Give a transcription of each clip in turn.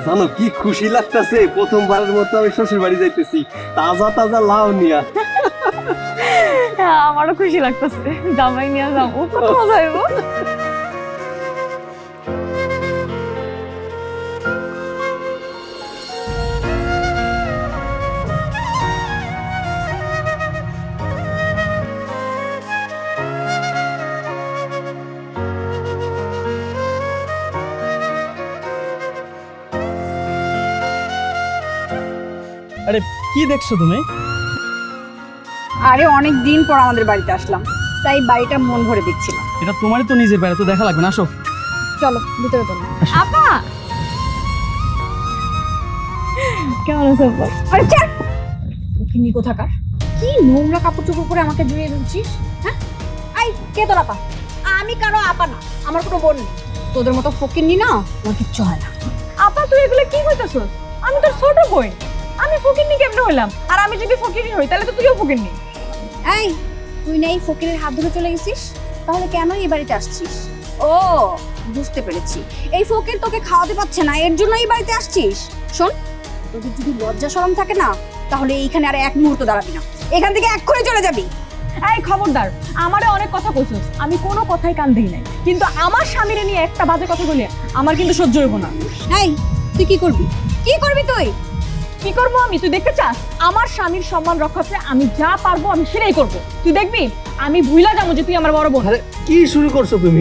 জানো কি খুশি লাগতেছে, প্রথমবারের মতো আমি শ্বশুর বাড়ি যাইতেছি তাজা তাজা লাউ নিয়া। হ্যাঁ, আমারও খুশি লাগতেছে, জামাই নিয়ে যাবো, কত মজা হইব। আরে কি দেখছো তুমি? আরে অনেক দিন পর আমাদের বাড়িতে আসলাম, তাই বাড়িটা মন ভরে দেখছিলাম। এটা তোমারই তো নিজের বাড়ি, তো দেখা লাগবে না, আসো। চলো ভিতরে চলো। আপা কেমন আছো আপা? আরে চাপ ওখানে কোথাকার কি নোংরা কাপড় চোপড় পরে আমাকে জড়িয়ে ধরছিস? হ্যাঁ, আই কে তোর আপা? আমি কারো আপা না, আমার কোনো বোন নেই। তোদের মতো ফকিন্নি না, আমার কিচ্ছু হয় না। আপা তুই এগুলো কি কইতাছস? আমি তোর ছোট বোন, আমি ফকিরনি কেমনে হইলাম? আর আমি যদি ফকিরনি হই তাহলে তো তুইও ফকিরনি। এই তুই না এই ফকিরের হাত ধরে চলে গেছিস, তাহলে কেন এই বাড়িতে আসছিস? ও বুঝতে পেরেছি, এই ফকির তোকে খাওয়াতে পারছে না, এর জন্য এই বাড়িতে আসছিস। শোন, তোদের যদি লজ্জা শরম থাকে না, তাহলে এইখানে আর এক মুহূর্ত দাঁড়াবি না, এখান থেকে এক্ষুনি চলে যাবি। এই খবরদার, আমারে অনেক কথা কইছস, আমি কোনো কথাই কান দেই নাই, কিন্তু আমার স্বামীরে নিয়ে একটা বাজে কথা বলে আমার কিন্তু সহ্য হইব না। এই তুই কি করবি? কি করবি তুই? কি করবো আমি? তুই দেখতে চাস? আমার স্বামীর সম্মান রক্ষাতে আমি যা পারবো আমি সেটাই করব। তুই দেখবি আমি ভুলা যাবো যে তুই আমার বড় বোন। আরে কি শুরু করছো তুমি?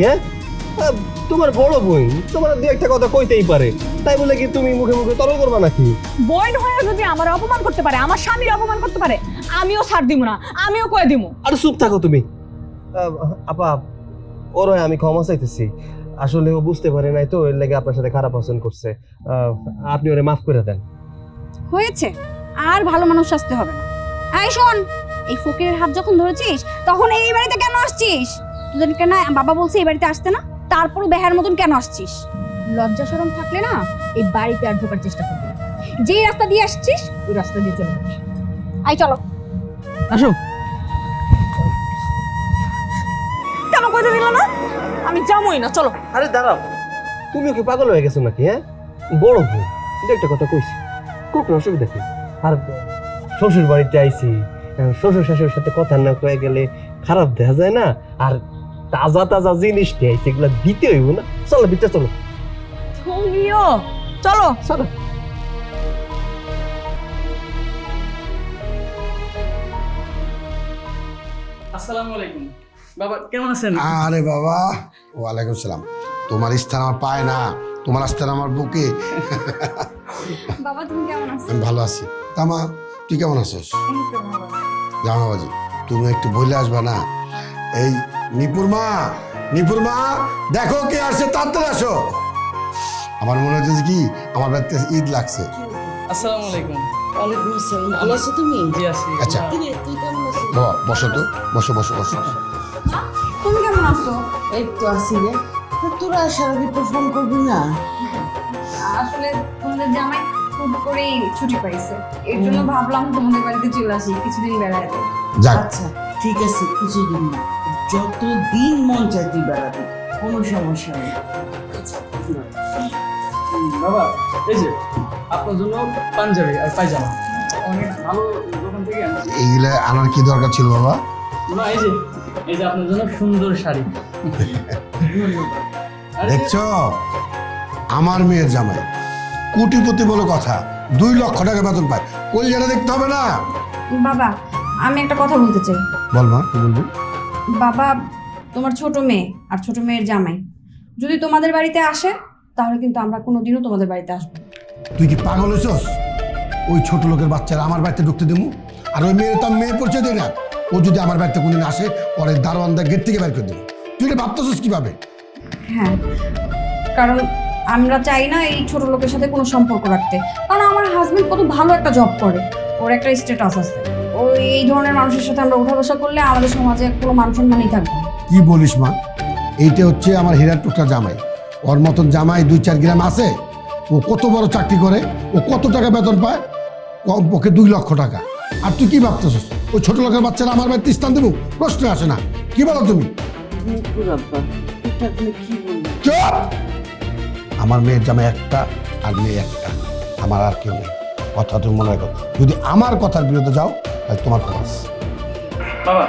হ্যাঁ, তোমার বড় বোন, তোমার দু একটা কথা কইতেই পারে, তাই বলে কি তুমি মুখে মুখে তর্ক করবা নাকি? বোন হয়ে যদি আমার অপমান করতে পারে, আমার স্বামীর অপমান করতে পারে, আমিও ছাড় দিব না, আমিও কয়ে দিব। আর চুপ থাকো তুমি। আপা, ওর হয়ে আমি ক্ষমা চাইতেছি, আসলে ও বুঝতে পারে নাই তো, এর লাগে আপনার সাথে খারাপ আচরণ করছে। আপনি ওরে মাফ করে দেন। হয়েছে, আর ভালো মানুষ আসতে হবে না। এই শোন, এই ফকিরের হাত যখন ধরেছিস তখন এই বাড়িতে কেন আসছিস? তোদেরকে না বাবা বলছে এই বাড়িতে আসতে না, তারপরও বেহার মতন কেন আসছিস? লজ্জা শরম থাকলে না এই বাড়িতে আর ঢোকার চেষ্টা করবি না। যেই রাস্তা দিয়ে আসছিস ওই রাস্তা দিয়ে চলে যাবি। আই চলো। আসো। কেন কইতে দিল না? আমি যাবই না, চলো। আরে দাঁড়াও, তুমি ওকে পাগল হয়ে গেছো নাকি? হ্যাঁ, বড় বোন, দু একটা কথা কইছি, কোক না, অসুবিধা কি? আর শ্বশুর বাড়িতে আইছি, শ্বশুর শাশুড়ির সাথে কথা না কয়ে গেলে খারাপ দেখা যায় না। আর তাজা তাজা জিনিস নিয়ে আইছি, এগুলা দিতে হইব না। চলো ভিতরে চলো। তুমিও চলো। চলো। আসসালামু আলাইকুম বাবা, কেমন আছেন? আরে বাবা, ওয়ালাইকুম সালাম। তোমার স্থান আমার পায় না, তোমার স্থান আমার বুকে। বাবা তুমি কেমন আছো? আমি ভালো আছি। তামা, তুই কেমন আছিস? জামাবাজি, তুমি একটু বলে আসবা না? এই নিপুর মা, নিপুর মা, দেখো কে আসছে, তাড়াতাড়ি আসো। আমার মনে হচ্ছে কি আমার বাড়িতে ঈদ লাগছে। আসসালামু আলাইকুম। ওয়ালাইকুম আসসালাম। ভালো আছো তুমি? জি আছি। আচ্ছা কিরে, তুই কেমন আছিস? বসো তো, বসো বসো বসো। তুমি কেমন আছো? এই তো আছি রে। তা তোরা সারাদিন তো ফোন করবি না? আসলে তোমাদের জামাই খুব করেই ছুটি পাইছে, এর জন্য ভাবলাম তোমাদের বাড়িতে চলে আসি কিছুদিন বেড়াতে। যাক, আচ্ছা ঠিক আছে, কিছুদিন না, যতদিন মন চায় তুই বেড়াবি, কোনো সমস্যা নেই। বাবা, এই যে আপনার জন্য পাঞ্জাবি আর পায়জামা অনেক ভালো দোকান থেকে আনছি। এইগুলা আনার কি দরকার ছিল বাবা? না, এই যে আপনার জন্য সুন্দর শাড়ি। আরে, দেখছো, আমার মেয়ের জামাই কোটিপতি বলে কথা, 2 লক্ষ টাকা বেতন পায়। কলজাটা দেখতে হবে না? বাবা আমি একটা কথা বলতে চাই। বল মা, কি বলবি? বাবা, তোমার ছোট মেয়ে আর ছোট মেয়ের জামাই যদি তোমাদের বাড়িতে আসে, তাহলে কিন্তু আমরা কোনোদিনও তোমাদের বাড়িতে আসবো না। তুই কি পাগল হয়েছস? ওই ছোট লোকের বাচ্চারা আমার বাড়িতে ঢুকতে দেবো? আর ওই মেয়ের তো আমি মেয়ে পরিচয় দিই না। ও যদি আমার বাড়িতে কোনদিন আসে, পরে দারোয়ানদার গেট থেকে বের করে দেবো। তুই এটা ভাবতেছিস কিভাবে? হ্যাঁ, কারণ আমরা চাই না এই ছোট লোকের সাথে কোনো সম্পর্ক রাখতে, কারণ আমার হাজবেন্ড কত ভালো একটা জব করে, ওর একটা স্ট্যাটাস আছে। ও এই ধরনের মানুষের সাথে আমরা উঠা বসা করলে আমাদের সমাজে কোনো মান সম্মানই থাকবে না। কি বলিস মা? এইটা হচ্ছে আমার হীরার টুকরা জামাই। ওর মতন জামাই 2-4 গ্রাম আছে? ও কত বড় চাকরি করে, ও কত টাকা বেতন পায়? ওকে 2 লক্ষ টাকা। আর তুই কি ভাবতেছিস ওই ছোট লোকের বাচ্চারা আমার বাড়িতে স্থান দেবো? প্রশ্ন আসে না। কি বলো তুমি? কি বলবো? চুপ! আমার মেয়ের জামাই একটা, আর মেয়ে একটা, আমার আর কেউ নেই। কথা তুমি মনে রাখো, যদি আমার কথার বিরুদ্ধে যাও তাহলে তোমার খবর আছে। বাবা,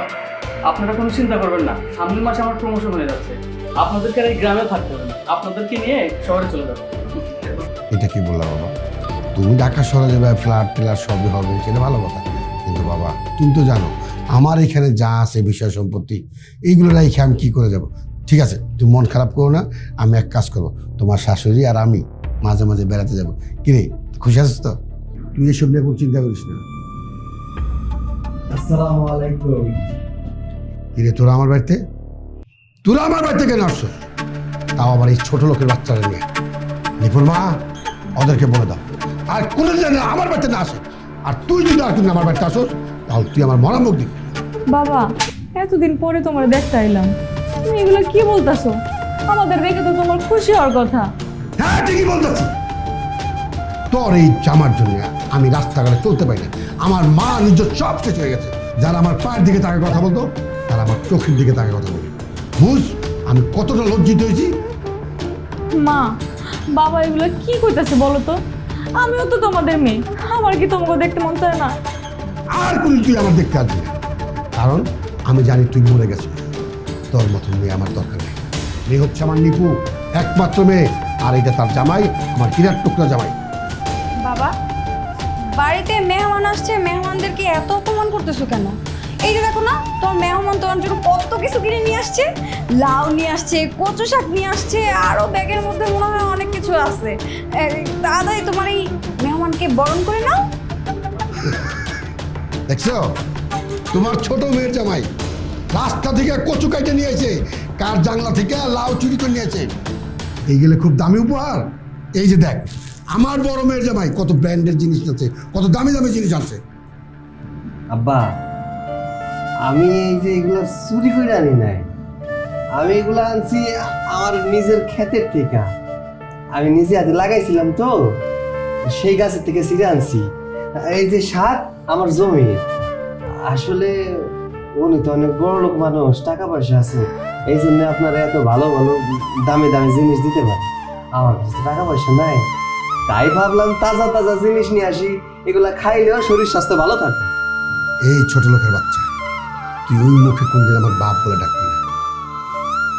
আপনারা কোনো চিন্তা করবেন না, সামনের মাসে আমার প্রমোশন হয়ে যাচ্ছে। আপনাদেরকে আর এই গ্রামে থাকতে হবে না, আপনাদেরকে নিয়ে শহরে চলে যাবো। এটা কি বললাম বাবা? তুমি ঢাকা শহরে যাবে, ফ্ল্যাট টেলার সবই হবে, সেটা ভালো কথা। কিন্তু বাবা তুমি তো জানো আমার এখানে যা আছে বিষয় সম্পত্তি, এইগুলো রেখে আমি কি করে যাব? ঠিক আছে, তুমি মন খারাপ করো না, আমি এক কাজ করবো, তোমার শাশুড়ি আর আমি মাঝে মাঝে বেড়াতে যাবো। কিরে, খুশি আছিস তো? তুই এসব নিয়ে কোনো চিন্তা করিস না। আসসালামু আলাইকুম। কিরে, তোরা আমার বাড়িতে কেন আসছো? তাও আবার এই ছোট লোকের বাচ্চারা নিয়ে। নিপুর মা, ওদেরকে বলে দাও আর কোনো যেন আমার বাড়িতে না আসে। আর তুই যদি আর তুমি আমার বাড়িতে আসোস তাহলে তুই আমার মরা মুখ দিবি। বাবা, এতদিন পরে তোমার দেখতে আইলাম, তুমি এগুলো কি বলতাছো? আমাদের দেখে তো তোমার খুশি হওয়ার কথা। হ্যাঁ, ঠিকই বলতেছি। তোর এই জামার জন্য আমি রাস্তাঘাটে চলতে পারি না। আমার মা নিজের সব শেষ হয়ে গেছে। যারা আমার পায়ের দিকে তাকে কথা বলতো, তারা আমার চোখের দিকে তাকে কথা বলতো। বুঝ আমি কতটা লজ্জিত হয়েছি। মা, বাবা এগুলো কি কইতাছে বলো তো? আমিও তো তোমাদের মেয়ে, আমার কি তোমাকে দেখতে মন চায় না? আর কোন তুই আমার দেখতে আসবি না, কারণ আমি জানি তুই মরে গেছিস। তোর মতন মেয়ে আমার দরকার নেই। মেয়ে হচ্ছে আমার নিপু, একমাত্র মেয়ে। আর এটা তার জামাই, আমার হীরার টুকরা জামাই। বাবা, বাড়িতে মেহমান আসছে, মেহমানদেরকে এত অপমান করতেছো কেন? এই যে দেখো না, তোমার মেহমান তোমার জন্য কত কিছু কিনে নিয়ে আসছে। লাউ নিয়ে আসছে, কচু শাক নিয়ে আসছে, আরো ব্যাগের মধ্যে মনে হয় অনেক কিছু আছে। দাদাই তোমার এই মেহমানকে বরণ করে নাও। দেখছো, তোমার ছোট মেয়ের জামাই রাস্তা থেকে কচু কাটে নিয়েছে, কার জানলা থেকে লাউ চুরি করে নিয়েছে। এইগুলো খুব দামি উপহার। এই যে দেখ, আমার বড় মেয়ের জামাই কত ব্র্যান্ডের জিনিস আছে, কত দামি দামি জিনিস আছে। আব্বা, আমি এই যে এগুলো চুরি করে আনি নাই, আমি এগুলো আনছি আমার নিজের ক্ষেতের থেকে। আমি নিজে হাতে লাগাইছিলাম তো, সেই গাছের থেকে ছিঁড়ে আনছি। এই যে শাক আমার জমি। আসলে উনি তো অনেক বড় লোক মানুষ, টাকা পয়সা আছে, এই জন্য আপনারা এত ভালো ভালো দামি দামি জিনিস দিতে পারে। আমার কাছে টাকা পয়সা নাই, তাই ভাবলাম তাজা তাজা জিনিস নিয়ে আসি, এগুলা খাইলেও শরীর স্বাস্থ্য ভালো থাকে। এই ছোট লোকের বাচ্চা, তুই ওই মুখে কোনদিন আমার বাপ বলে ডাকবি না।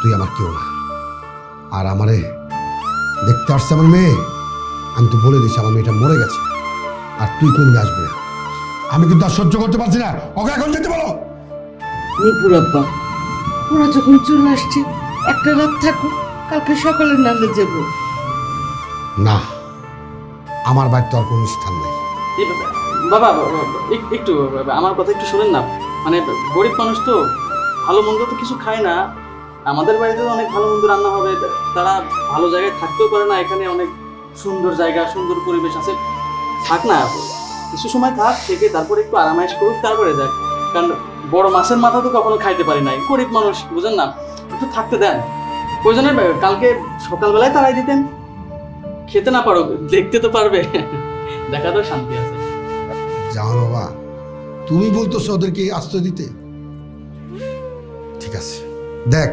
তুই আমার কেউ না। আর আমারে দেখতে আসছে আমার মেয়ে, আমি তো বলে দিচ্ছি আমার মেয়েটা মরে গেছে। আর তুই কোনদিন আসবি না। আমি কিন্তু আর সহ্য করতে পারছি না। ওকে এখন যেতে বলো। নিপুর আব্বা, ওরা যখন চলে আসছে, একটা রাত থাকো, কালকে সকালে নালে যাব। না, আমার বাড়িতে আর কোনো স্থান নেই। বাবা, একটু আমার কথা একটু শোনেন না। মানে গরিব মানুষ তো, ভালো মন্দ তো কিছু খায় না। আমাদের বাড়িতে অনেক ভালো মন্দ রান্না হবে, তারা ভালো জায়গায় থাকতেও পারে না। এখানে অনেক সুন্দর জায়গা, সুন্দর পরিবেশ আছে। থাক না, কিছু সময় থাক, থেকে তারপরে একটু আরামাইশ করুক, তারপরে যাক। কারণ বড় মাছের মাথা তো কখনো খাইতে পারি নাই, গরিব মানুষ, বুঝেন না, একটু থাকতে দেন। প্রয়োজনে কালকে সকালবেলায় তারাই দিতেন। খেতে না পারো, দেখতে তো পারবে, দেখা তো শান্তি আছে। যাও বাবা, তুমি বলতেছো ওদেরকে আশ্রয় দিতে। ঠিক আছে, দেখ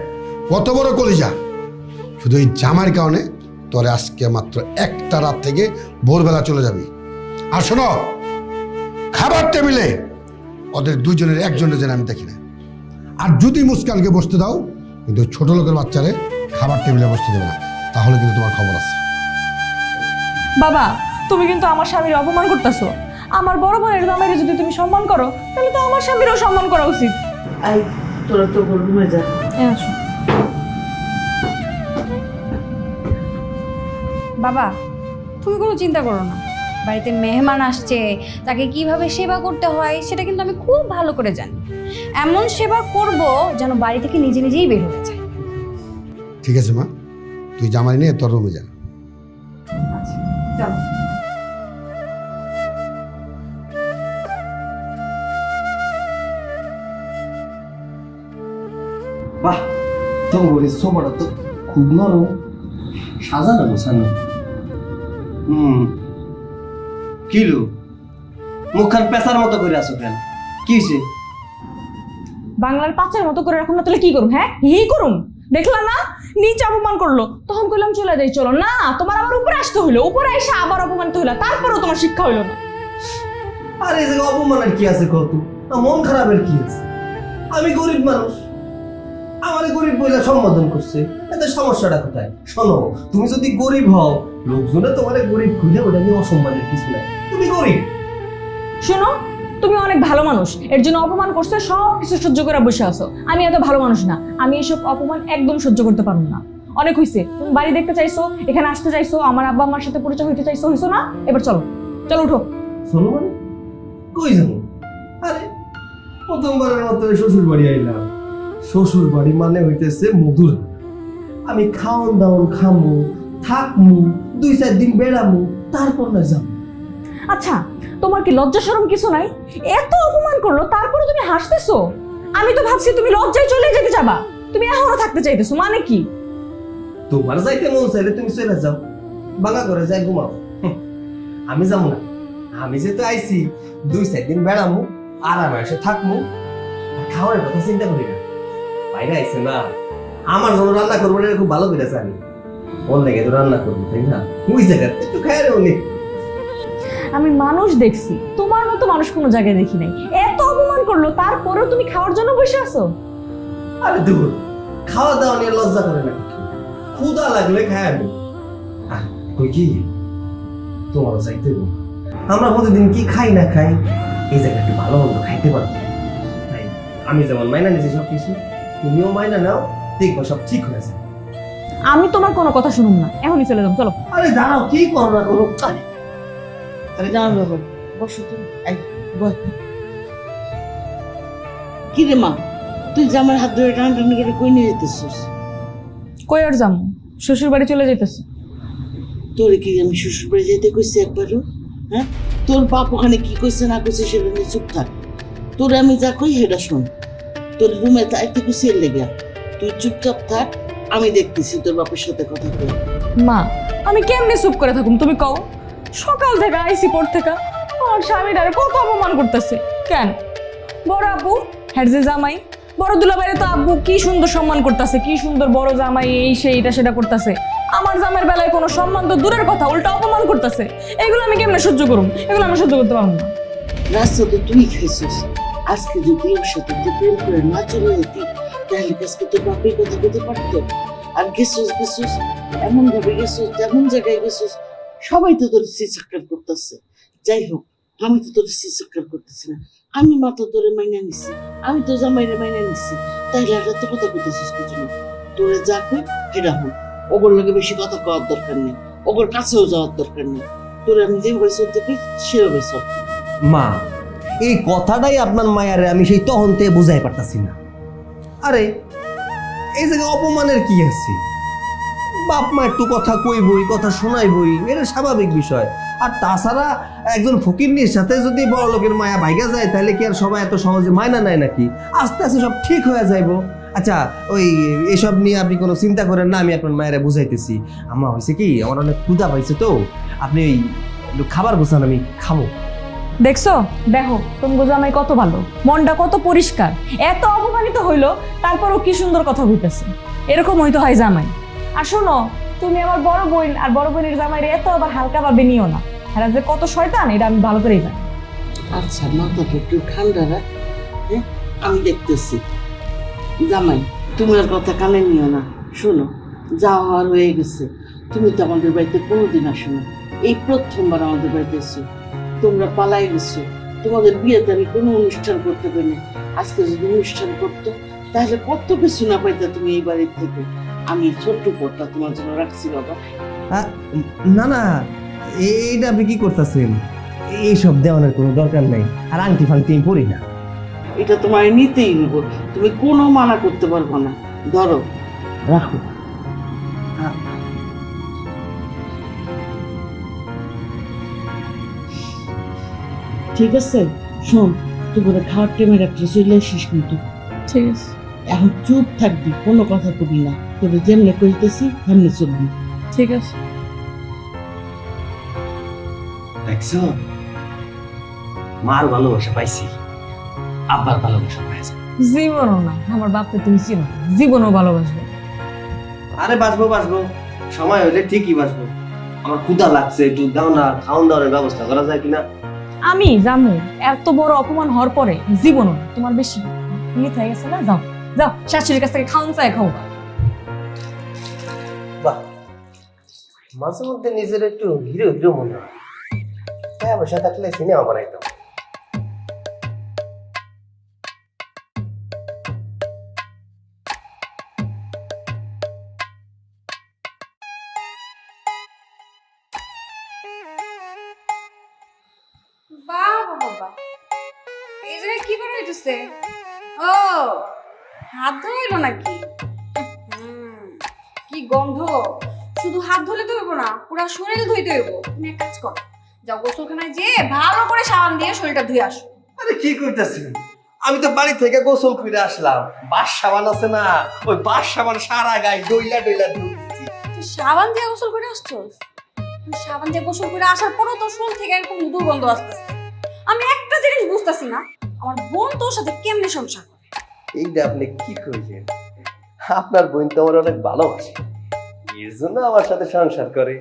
কত বড় কলিজা। শুধু এই জামার কারণে তোরে আজকে মাত্র একটা রাত থেকে ভোরবেলা চলে যাবি। আর শোনো, খাবার টেবিলে ওদের দুজনের একজনের যেন আমি দেখি না। আর যদি মুস্কানকে বসতে দাও, কিন্তু ছোট লোকের বাচ্চারে খাবার টেবিলে বসতে দেবে না, তাহলে কিন্তু তোমার খবর আছে। বাবা, তুমি কিন্তু আমার স্বামীর অপমান করতেছো। আমার বড় বোনের জামাইরে যদি তুমি সম্মান করো, তাহলে তো আমার স্বামীরও সম্মান করা উচিত। আই, তোরা তো রুমে যা। আসো। বাবা, তুমি কোনো চিন্তা করো না। বাড়িতে মেহমান আসছে, তাকে কিভাবে সেবা করতে হয় সেটা কিন্তু আমি খুব ভালো করে জানি। এমন সেবা করব যেন বাড়ি থেকে নিজে নিজেই বের হয়ে যায়। ঠিক আছে মা, তুই জামাই নিয়ে তোর রুমে যা। চলো। বাহ, তো বলি সোফাটা তো খুব নরম, সাজানো গোছানো। কিলো মুখখান পেঁচার মতো করে আছো কেন? কি হয়েছে? বাংলার পাঁচের মতো করে রাখুন না, তাহলে কি করুম? হ্যাঁ, হি করুম। দেখলা না, নিচে অপমান করলো, তখন কইলাম চলে যাই চলো, না তোমার আবার উপরে আসতে হইলো, উপরে এসে আবার অপমানিত হইলো, তারপরেও তোমার শিক্ষা হইলো না। আর এই জায়গায় অপমানের কি আছে কত, মন খারাপের কি আছে? আমি গরিব মানুষ, আমার গরিব বইলা সম্বোধন করছে, এতে সমস্যাটা কোথায়? শোনো, তুমি যদি গরিব হও, লোকজনে তোমার গরিব খুঁজে, ওটা নিয়ে অসম্মানের কিছু নাই, তুমি গরিব। শোনো, তুমি অনেক ভালো মানুষ, এর জন্য অপমান করছে সব কিছু সহ্য করে বসে আছো। আমি এত ভালো মানুষ না, আমি এসব অপমান একদম সহ্য করতে পারবো না। অনেক হয়েছে, তুমি বাড়ি দেখতে চাইছো, এখানে আসতে চাইছো, আমার আব্বা আমার সাথে পরিচয় হইতে চাইছো, হইছো না? এবার চলো, চলো উঠো। শোনো মানে কই যাবো? আরে প্রথমবারের মতো শ্বশুর বাড়ি আইলাম, শ্বশুর বাড়ি মানে হইতেছে মধুর। আমি খাওন দাওন খামু, থাকমু, 2-4 দিন বেড়ামু, তারপর না যাবো। আচ্ছা, তোমার কি লজ্জা শরম কিছু নাই? এত অপমান করলো, তারপরে তুমি হাসতেছো। আমি তো ভাবছি তুমি লজ্জায় চলে যেতে যাবা, তুমি এখনো থাকতে চাইতেছো, মানে কি? তোমার যাইতে মন চাইলে তুমি চলে যাও, বাঙ্গা করে যাই ঘুমাও। আমি যাবো না, আমি যেহেতু আইছি 2-4 দিন বেড়ামু, আরামে এসে থাকমু, খাওয়ার কথা চিন্তা করি না। বাইরে আইছে না, আমার জন্য রান্না করবো, এটা খুব ভালো করে জানি, ওর লেগে তো রান্না করবো, তাই না? ওই জায়গায় একটু খাই রে। আমি মানুষ দেখছি, তোমার মতো মানুষ কোনো জায়গায় দেখি নাই। এত অপমান করলো, তারপরেও তুমি খাওয়ার জন্য বসে আছো। আরে দূর, খাওয়া দাওয়া নিয়ে লজ্জা করে না, ক্ষুধা লাগলে খাই আমি। কই কি তোমারও চাইতে হবে, আমরা প্রতিদিন কি খাই না খাই, এই জায়গায় একটু ভালো মন্দ খাইতে পারবো। তাই আমি যেমন মাইনা নিয়েছি সবকিছু, তুমিও মাইনা নাও, দেখবো সব ঠিক হয়েছে। আমি তোমার কোনো কথা শুনুম না, এখনই চলে যাও, চলো। আরে দাঁড়াও, কি করো না করো। আরে না বাবা, বসো তুমি, আই বল। কি রে মা, তুই জামার হাত ধরে টানাটানি করে কই নিয়ে যেতেছিস? কই আর যাবো, শ্বশুর বাড়ি চলে যাইতেছে। তোরে কি আমি শ্বশুর বাড়ি যেতে কইছি একবারও? হ্যাঁ, তোর বাপ ওখানে কি কইছে না কইছে সেটা নিয়ে চুপ থাক। তোরে আমি যা কই সেটা শোন। তোর রুমে তাইতে কইছি এর লেগে, তুই চুপচাপ থাক, আমি দেখতেছি তোর বাপের সাথে কথা কই। মা, আমি কেমনে চুপ করে থাকুম তুমি কও? সকাল থেকে আইসি পর থেকে আমার স্বামীটারে কত অপমান করতেছে। কেন? বড় আব্বু, হ্যাঁ যে জামাই, বড় দুলাভাইরে তো আব্বু কি সুন্দর সম্মান করতেছে, কি সুন্দর বড় জামাই, এই সেইটা সেটা করতেছে। আমার জামাইয়ের বেলায় কোনো সম্মান তো দূরের কথা, উল্টা অপমান করতেছে। এগুলো আমি কেমনে সহ্য করুম? এগুলো আমি সহ্য করতে পারবো না। রাস্তা তো তুই খাইছিস, আজকে যদি ওর সাথে তুই প্রেম করে না চলে যেতি, তাহলে আজকে তোর বাপের কথা বলতে পারতো। আর গেছিস এমন ভাবে গেছিস, তেমন জায়গায় গেছিস, সবাই তো তোর সিসাক্কার করতেছে। যাই হোক, আমি তো তোর সিসাক্কার করতেছি না, আমি মাত্র তোরে মাইনা নিছি, আমি তো জামাইরে মাইনা নিছি, তাইলে আর এত কথা কইতেছিস কিছু না। তোরে যা কই সেটা হোক, ওগর লগে বেশি কথা কওয়ার দরকার নেই, ওগর কাছেও যাওয়ার দরকার নেই। তোরে আমি যেভাবে চলতে কই সেভাবে চল। মা, এই কথাটাই আপনার মায়ারে আমি সেই তখন থেকে বুঝাই পারতাছি না। আরে এই জায়গায় অপমানের কি আছে? বাপ মা একটু কথা কইবই, কথা শোনাইবই, এটা স্বাভাবিক বিষয়। আর তাছাড়া একজন ফকিরনির সাথে যদি বড় লোকের মায়া ভাইগা যায়, তাহলে কি আর সবাই এত সহজে মায়না নেয় নাকি? আস্তে আস্তে সব ঠিক হয়ে যাইবো। আচ্ছা, ওই এসব নিয়ে আপনি কোনো চিন্তা করেন না, আমি আপনার মায়েরা বুঝাইতেছি। আমার হয়েছে কি, আমার অনেক ক্ষুধা পাইছে, তো আপনি ওই একটু খাবার গোছান, আমি খাবো। দেখছো, দেখো তুমি জামাই কত ভালো, মনটা কত পরিষ্কার। এত অপমানিত হইলো, তারপরও কি সুন্দর কথা হইতেছে। এরকম হইতে হয় জামাই। আর শোনো, তুমি আমার বড় বোন, আর বড় বোনের জামাইরে এত আবার হালকা ভাবে নিও না। হ্যাঁ, যে কত শয়তান এটা আমি ভালো করেই জানি। আচ্ছা, মাথাটা একটু ঠান্ডা রাখ, হ্যাঁ, আমি দেখতেছি। জামাই, তুমি আর কথা কানে নিও না। শোনো, যা হওয়ার হয়ে গেছে। তুমি তো আমাদের বাড়িতে কোনোদিন আসো না, এই প্রথমবার আমাদের বাড়িতে এসো। তোমরা পালাই গেছো, তোমাদের বিয়েতে আমি কোনো অনুষ্ঠান করতে পারি না। আজকে যদি অনুষ্ঠান করতো, তাহলে কত কিছু না পাইতে তুমি এই বাড়ির থেকে। আমি ছোট্ট পটটা তোমার জন্য রাখছি বাবা। না না, এইটা আপনি কি করতেছেন? এইসব দেওয়ানোর কোনো দরকার নেই। আর আংটি ফাংটি আমি পড়ি না। এটা তোমার নিতেই নেব, তুমি কোনো মানা করতে পারবো না। ধরো, রাখো। ঠিক আছে, শোন, তোমরা খাওয়ার টাইমে রাত্রে চলে আসিস কিন্তু। ঠিক আছে, এখন চুপ থাকবি, কোনো কথা কবি না। তোকে যেমনি কইতেছি তেমনি চলবি। ঠিক আছে। দেখছো, মার ভালোবাসা পাইছি, আব্বার ভালোবাসা পাইছি। জীবনও না, আমার বাপকে তুমি চিনো, জীবনও ভালোবাসবে। আরে বাঁচবো বাঁচবো, সময় হলে ঠিকই বাঁচবো। আমার ক্ষুধা লাগছে, একটু দাও না, খাওয়ান দাওয়ার ব্যবস্থা করা যায় কিনা? আমি জানো এত বড় অপমান হওয়ার পরে জীবনও না তোমার বেশি ইয়ে হয়ে গেছে না, যাও যাও শাশুড়ির কাছ থেকে খাওয়ান চাই খাও। বাহ, মাঝে মধ্যে নিজের একটু হিরো হিরো মনে হয়। টাকা পয়সা থাকলে সিনেমা বানাইতাম। বাবা বাবা, এই জায়গায় কি করা হইতেছে? ও, হাত ধোয়া হইলো নাকি? কি গন্ধ! শুধু হাত ধুলে তো হইব না, পুরো শরীর ধুইতে হইব। তুমি এক কাজ করো, যাও গোসলখানায় যে ভালো করে সাবান দিয়ে শরীরটা ধুয়ে আসো। আরে কি করতেছেন? আমি তো বাড়ি থেকে গোসল করে আসলাম। বাস সাবান আছে না, ওই বাস সাবান সারা গায়ে ডইলা ডইলা ধুইছি। তুই সাবান দিয়ে গোসল করে আসছস? তুই সাবান দিয়ে গোসল করে আসার পরও তোর শরীর থেকে এরকম দুর্গন্ধ আসতেছে। আমি একটা জিনিস বুঝতাছি না, আমার বোন তোর সাথে কেমনে সংসার করে? এইটা আপনি কি কইলেন? আপনার বোন তো আমার অনেক ভালোবাসে, এর জন্য আমার সাথে সংসার করে।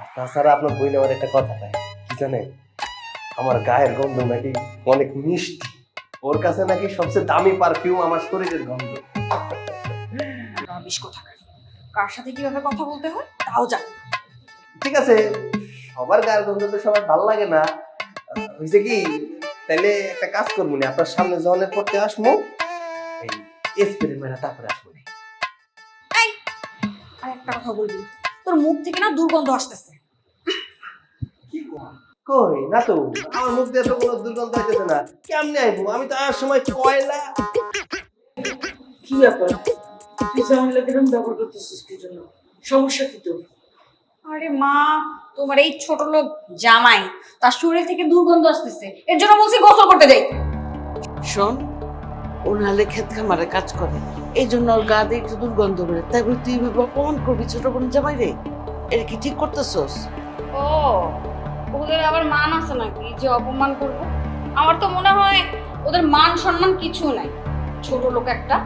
আর তাছাড়া আপনার বোন আমার একটা কথা পায় কি জানেন? আমার গায়ের গন্ধ নাকি অনেক মিষ্টি, ওর কাছে নাকি সবচেয়ে দামি পারফিউম আমার শরীরের গন্ধ। রাবিশ কোথাকার, কার সাথে কিভাবে কথা বলতে হয় তাও জানি না। ঠিক আছে, সবার গায়ের গন্ধ তো সবার ভালো লাগে না। হয়েছে কি, তাইলে একটা কাজ করবো না, আপনার সামনে যখন পড়তে আসবো এই স্প্রে মেরা তারপরে আসবো। আর একটা কথা বলবি, তোর মুখ থেকে না দুর্গন্ধ আসতেছে। কই না তো, আমার মুখ দিয়ে তো কোনো দুর্গন্ধ হইতেছে না। কেমনে আইবো? আমি তো আর সময় কয়লা। কি ব্যাপার, তুই জামাইলা কিরম ব্যবহার করতেছিস? কি জন্য? সমস্যা কি তোর? আরে মা, তোমার এই ছোট লোক জামাই, তার শরীর থেকে দুর্গন্ধ আসতেছে, এর জন্য বলছি গোসল করতে যাই। শোন, ও নাহলে ক্ষেত খামারে কাজ করে, এই জন্য ওর গা দিয়ে একটু দুর্গন্ধ বেরো, তাই বলে তুই এভাবে অপমান করবি ছোট বোন জামাই রে? এটা কি ঠিক করতেছস? ও, ওদের আবার মান আছে নাকি যে অপমান করব? আমার তো মনে হয় ওদের মান সম্মান কিছু নাই। ছোট লোক একটা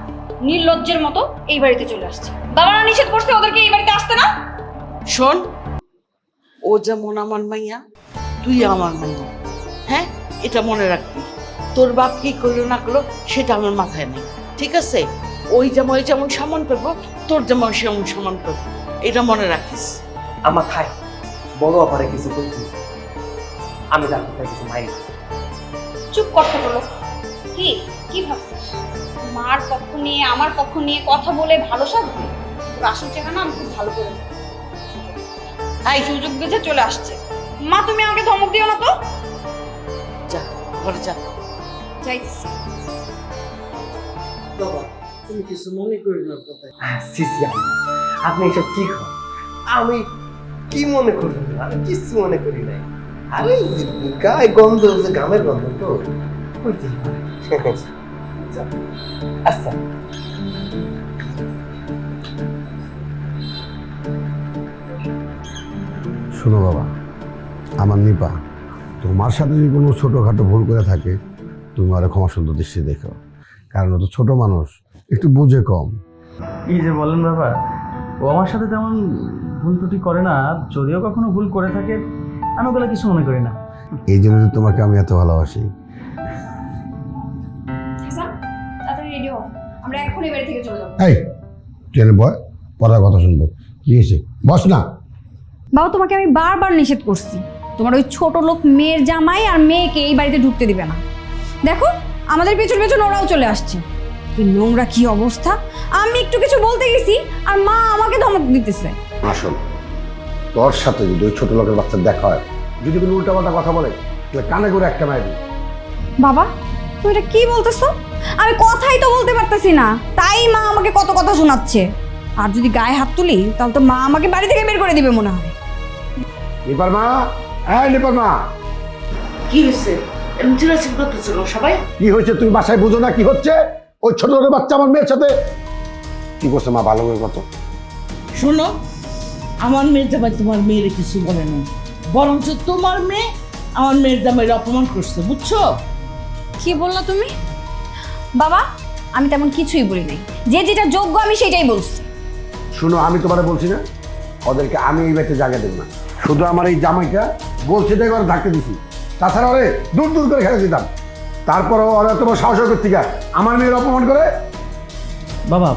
নির্লজ্জের মতো এই বাড়িতে চলে আসছে। বাবারা নিষেধ করছে ওদেরকে এই বাড়িতে আসতে না। শোন, ও যেমন আমার মাইয়া, তুই আমার মাইয়া, হ্যাঁ? এটা মনে রাখবি। তোর বাপ কি করলো না করলো সেটা আমার মাথায় নেই, ঠিক আছে? ওই যেমন সম্মান করবো, তোর যেমন সেমন সম্মান করবো, এটা মনে রাখিস। আমার খাই বড় অপারে কিছু করছি, আমি ডাক্তার কিছু মাই। চুপ করতে বলো। কি কি ভাবছিস? মার পক্ষ নিয়ে আমার পক্ষ নিয়ে কথা বলে ভালো সাজবে? তোর আসল চেহারা না আমি খুব ভালো করে জানি। এই সুযোগ বুঝে চলে আসছে। মা, তুমি আমাকে ধমক দিও না তো। যা ঘরে যা। যাইছি। বাবা, তুমি কিছু মনে করি না কথা। সিসি আপনি এসব কি খান? আমি কি মনে করি না, আমি কিছু মনে করি নাই। আরে গায়ে গন্ধ, যে গামের গন্ধ তো হইতেই পারে। আচ্ছা, শোনো বাবা, আমার নিপা, তোমার সাথে যদি কোনো ছোটোখাটো ভুল করে থাকে তুমি আরো ক্ষমা সুন্দর দৃষ্টি দেখো, কারণ ও তো ছোট মানুষ, একটু বুঝে কম। কি যে বলেন বাবা, ও আমার সাথে তেমন ভুল ত্রুটি করে না, যদিও কখনো ভুল করে থাকে আমি ওগুলো কিছু মনে করি না। এই জন্য তো তোমাকে আমি এত ভালোবাসি। হাসান, তাড়াতাড়ি রেডি হও, আমরা এখন এই বাড়ি থেকে চলে যাবো। এই ট্রেনে বয়, পড়ার কথা শুনবো। কি হয়েছে? বস না। বাবা, তোমাকে আমি বারবার নিষেধ করছি, তোমার ওই ছোট লোক মেয়ের জামাই আর মেয়েকে এই বাড়িতে ঢুকতে দিবে না। দেখো, আমাদের পেছন পেছন ওরাও চলে আসছে। কি নোংরা কি অবস্থা! আমি একটু কিছু বলতে গেছি আর মা আমাকে ধমক দিতেছে। আসল তোর সাথে যদি ওই ছোট লোকের বাচ্চা দেখা হয়, যদি কোনো উল্টাপাল্টা কথা বলে তাহলে কানে করে একটা মায়ের দিই। বাবা, তুমি এটা কি বলতেছো? আমি কথাই তো বলতে পারতেছি না, তাই মা আমাকে কত কথা শোনাচ্ছে। আর যদি গায়ে হাত তুলি তাহলে তো মা আমাকে বাড়ি থেকে বের করে দিবে মনে হয়। নিপার মা, হ্যাঁ নিপার মা, কি হয়েছে? এমন চিল্লাচিল্লি করতেছিল সবাই? কি হয়েছে তুমি বাসায় বুঝো না কি হচ্ছে? ওই ছোট লোকের বাচ্চা আমার মেয়ের সাথে কি করছে? মা ভালো করে কত। শোনো, আমার মেয়ের জামাই তোমার মেয়ের কিছু বলে না, বরঞ্চ তোমার মেয়ে আমার মেয়ের জামাইয়ের অপমান করছে, বুঝছো? কি বললা তুমি? বাবা, আমি তেমন কিছুই বলি নাই, যে যেটা যোগ্য আমি সেটাই বলছি। শুনো, আমি তোমারে বলছি না, ওদেরকে আমি এই বাড়িতে জায়গা দেব না। শুধু আমার এই জামাইটা বলছে তাই ওরা ধাক্কে দিছি, তাছাড়া ওরে দূর দূর করে খেলে দিতাম। তারপরও ওরা তোমার সাহস করতে আমার মেয়ের অপমান করে। বাবা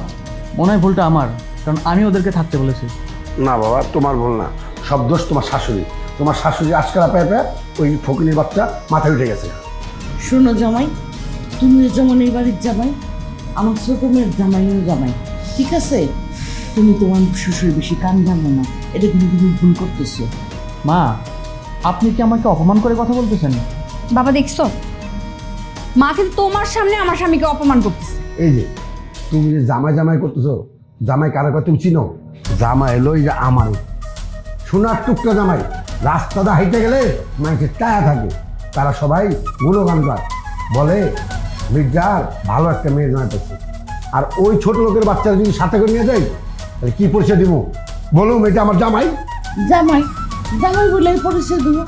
মনে হয় ভুলটা আমার, কারণ আমি ওদেরকে থাকতে বলেছি। না বাবা, তোমার ভুল না, সব দোষ তোমার শাশুড়ি। তোমার শাশুড়ি আজকাল পেয়ে পেয়ে ওই ফকিনীর বাচ্চা মাথায় উঠে গেছে। শোনো জামাই, তুমিও যেমন এই বাড়ির জামাই, আমার ছোট মেয়ের জামাইও জামাই, ঠিক আছে? তুমি তোমার শ্বশুর বেশি কান ভাঙো না, এটা কিন্তু তুমি ভুল করতেছো। মা, আপনি কি আমাকে অপমান করে কথা বলতেছেন? বাবা দেখছো, মা কিন্তু তোমার সামনে আমার স্বামীকে অপমান করতেছে। এই যে তুমি যে জামাই জামাই করতেছো, জামাই কারা কথা তুমি চিনো? জামাই এলো এই যে আমার সোনার টুকরা জামাই। রাস্তাটা হাইটে গেলে মানুষের টায়া থাকে, তারা সবাই গুণগান গায়, বলে মির্জার ভালো একটা মেয়ে জামাই পেয়েছে। আর ওই ছোট লোকের বাচ্চারা যদি সাথে করে নিয়ে যায়, তাহলে কি পরিচয় দিব? বলুন এটা আমার জামাই। জামাই জামাই বলে পরিচয় দেবো,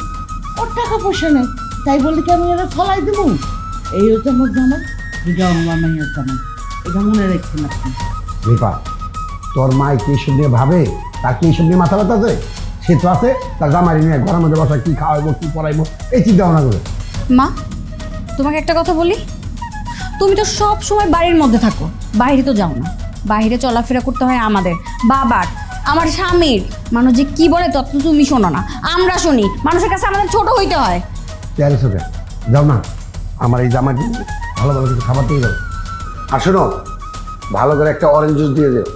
ওর টাকা পয়সা নেই, তাই বলে কি আমি এরা ফলাই দেবো? এই হচ্ছে আমার জামাই, এটা আমার মাইয়ের জামাই, এটা মনে রাখছেন আপনি। রিপা, তোর মাই কি এইসব নিয়ে ভাবে? তার কি এইসব নিয়ে মাথা ব্যথা আছে? সে তো আছে তার জামাই নিয়ে ঘরের মধ্যে বসা, কি খাওয়াইবো কি পড়াইবো এই চিন্তা ভাবনা করে। মা, তোমাকে একটা কথা বলি, তুমি তো সব সময় বাড়ির মধ্যে থাকো, বাইরে তো যাও না। বাইরে চলাফেরা করতে হয় আমাদের, বাবার, আমার স্বামীর। মানুষ যে কি বলে তত তুমি শোনো না, আমরা শুনি। মানুষের কাছে আমাদের ছোট হইতে হয়। তেয়ারি চোখে যাও না, আমার এই জামাই ভালো ভালো কিছু খাবার দিয়ে যাও। আর শোনো, ভালো করে একটা অরেঞ্জ জুস দিয়ে দেও,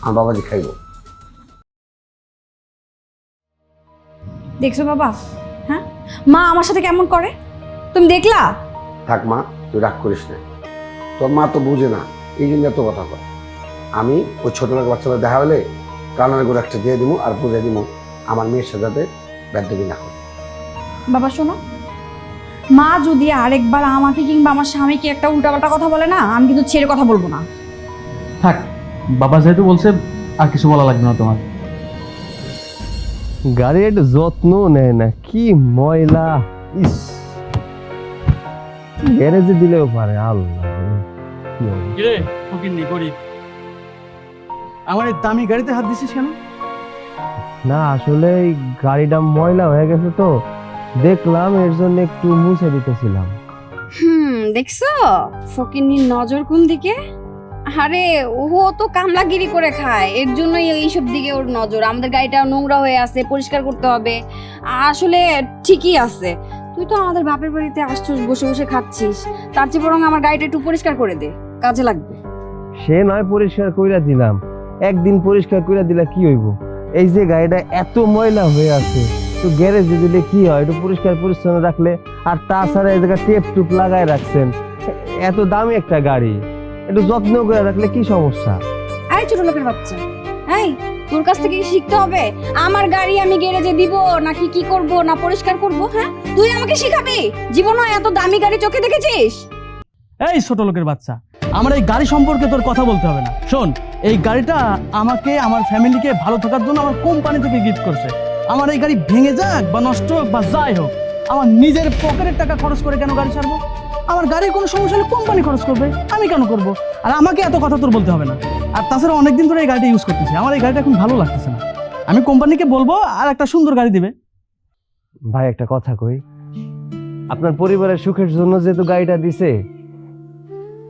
আমার বাবাজি খাইবো। দেখছো বাবা, হ্যাঁ মা আমার সাথে কেমন করে, তুমি দেখলা? থাক মা, তুই রাগ করিস না, তোর মা তো বুঝে না, এই জন্য এত কথা কয়। আমি ওই ছোট লোক বাচ্চাদের দেখা হলে কানের করে একটা দিয়ে দিব আর বুঝে দিব আমার মেয়ের সাথে ব্যাধবি না করে। বাবা শোনো, মা যদি আরেকবার আমাকে কিংবা আমার স্বামীকে একটা উল্টাপাল্টা কথা বলে না, আমি কিন্তু ছেড়ে কথা বলবো না। থাক, বাবা যেহেতু বলছে আর কিছু বলা লাগবে না তোমার। গাড়ির একটু যত্ন নেয় না, কি ময়লা! ইস, গ্যারেজে দিলেও পারে। আল্লাহ, কি হবে? কিরে ফকিন্নি গরিব, আমার এই দামি গাড়িতে হাত দিছিস কেন? না আসলে এই গাড়িটা ময়লা হয়ে গেছে তো, দেখলাম এর জন্য একটু মুছে দিতেছিলাম। দেখছো ফকিন্নির নজর কোন দিকে? আরে ও তো কামলাগিরি করে খায়, এর জন্যই এইসব দিকে ওর নজর। আমাদের গাড়িটা নোংরা হয়ে আছে, পরিষ্কার করতে হবে। আসলে ঠিকই আছে, তুই তো আমাদের বাপের বাড়িতে আসছিস, বসে বসে খাচ্ছিস, তার চেয়ে বরং আমার গাড়িটা একটু পরিষ্কার করে দে, কাজে লাগবে। সে নয় পরিষ্কার কইরা দিলাম, একদিন পরিষ্কার কইরা দিলা কি হইব? এই যে গাড়িটা এত ময়লা হয়ে আছে, তো গ্যারেজে দিলে কি হয়? একটু পরিষ্কার পরিচ্ছন্ন রাখলে। আর তাছাড়া এই জায়গায় টেপ টুপ লাগায় রাখছেন, এত দামি একটা গাড়ি, একটু যত্ন করে রাখলে কি সমস্যা? আরে ছোট লোকের বাচ্চা, এই তোর কাছ থেকে কি শিখতে হবে? আমার গাড়ি আমি গ্যারেজে দিব নাকি কি করব না পরিষ্কার করব? হ্যাঁ, তুই আমাকে শিখাবি? জীবনে এত দামি গাড়ি চোখে দেখেছিস? এই ছোট লোকের বাচ্চা, আমার এই গাড়ি সম্পর্কে তোর কথা বলতে হবে না। শোন, এই গাড়িটা আমাকে আমার ফ্যামিলিকে ভালো থাকার জন্য আমার কোম্পানি থেকে গিফট করছে। আমার এই গাড়ি ভেঙে যাক বা নষ্ট হোক বা যাই হোক, আমার নিজের পকেটের টাকা খরচ করে কেন গাড়ি ছাড়বো? আমার গাড়ির কোনো সমস্যা হলে কোম্পানি খরচ করবে, আমি কেন করব? আর আমাকে এত কথা তোর বলতে হবে না। আর তাছাড়া অনেকদিন ধরে এই গাড়িটা ইউজ করতেছি, আমার এই গাড়িটা এখন ভালো লাগতেছে না। আমি কোম্পানিকে বলবো আর একটা সুন্দর গাড়ি দিবে। ভাই একটা কথা কই, আপনার পরিবারের সুখের জন্য যেহেতু গাড়িটা দিছে,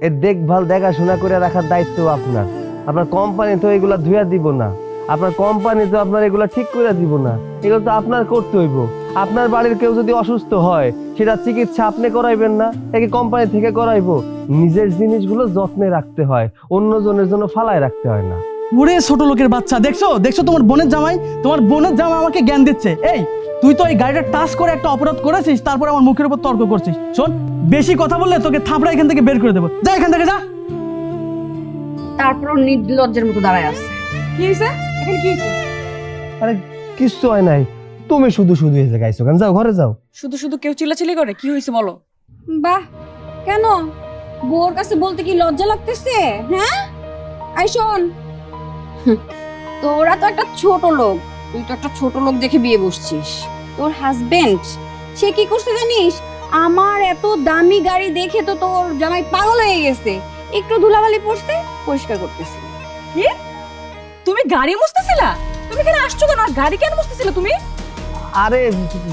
এর দেখভাল দেখাশোনা করে রাখার দায়িত্ব আপনার। আপনার কোম্পানি তো এগুলা ধুয়া দিব না, আপনার কোম্পানি তো আপনার এগুলা ঠিক করে দিব না, এগুলো তো আপনার করতে হইব। আপনার বাড়ির কেউ যদি অসুস্থ হয়, সেটা চিকিৎসা আপনি করাইবেন না, একে কোম্পানি থেকে করাইবো? নিজের জিনিসগুলো যত্নে রাখতে হয়, অন্য জনের জন্য ফালায় রাখতে হয় না। ওরে ছোট লোকের বাচ্চা, দেখছো দেখছো তোমার বোনের জামাই আমাকে জ্ঞান দিচ্ছে। এই তুই তো এই গাড়িটা টাচ করে একটা অপরাধ করেছিস, তারপর আমার মুখের উপর তর্ক করছিস। শোন, বেশি কথা বললে তোকে থাপড়া এখান থেকে বের করে দেবো। যা এখান থেকে, যা। তারপর নির্লজ্জের মতো দাঁড়ায় আছে। কি হয়েছে এখানে, কি হয়েছে? আরে কিচ্ছু হয় নাই, তুমি শুধু শুধু এসে গাইছো কেন? যাও ঘরে যাও। শুধু শুধু কেউ চিল্লাচিল্লি করে, কি হয়েছে বলো? বাহ, কেন বউর কাছে বলতে কি লজ্জা লাগতেছে? হ্যাঁ, আই শোন, তোরা তো একটা ছোট লোক, তুই তো একটা ছোট লোক দেখে বিয়ে বসছিস। তোর হাজবেন্ড সে কি করছে জানিস? আমার এত দামি গাড়ি দেখে তো তোর জামাই পাগল হয়ে গেছে, একটু ধুলাবালি পড়ছে পরিষ্কার করতেছে। কি তুমি গাড়ি মুছতেছিলা? তুমি এখানে আসছো কেন? আর গাড়ি কেন মুছতেছিলা তুমি? আরে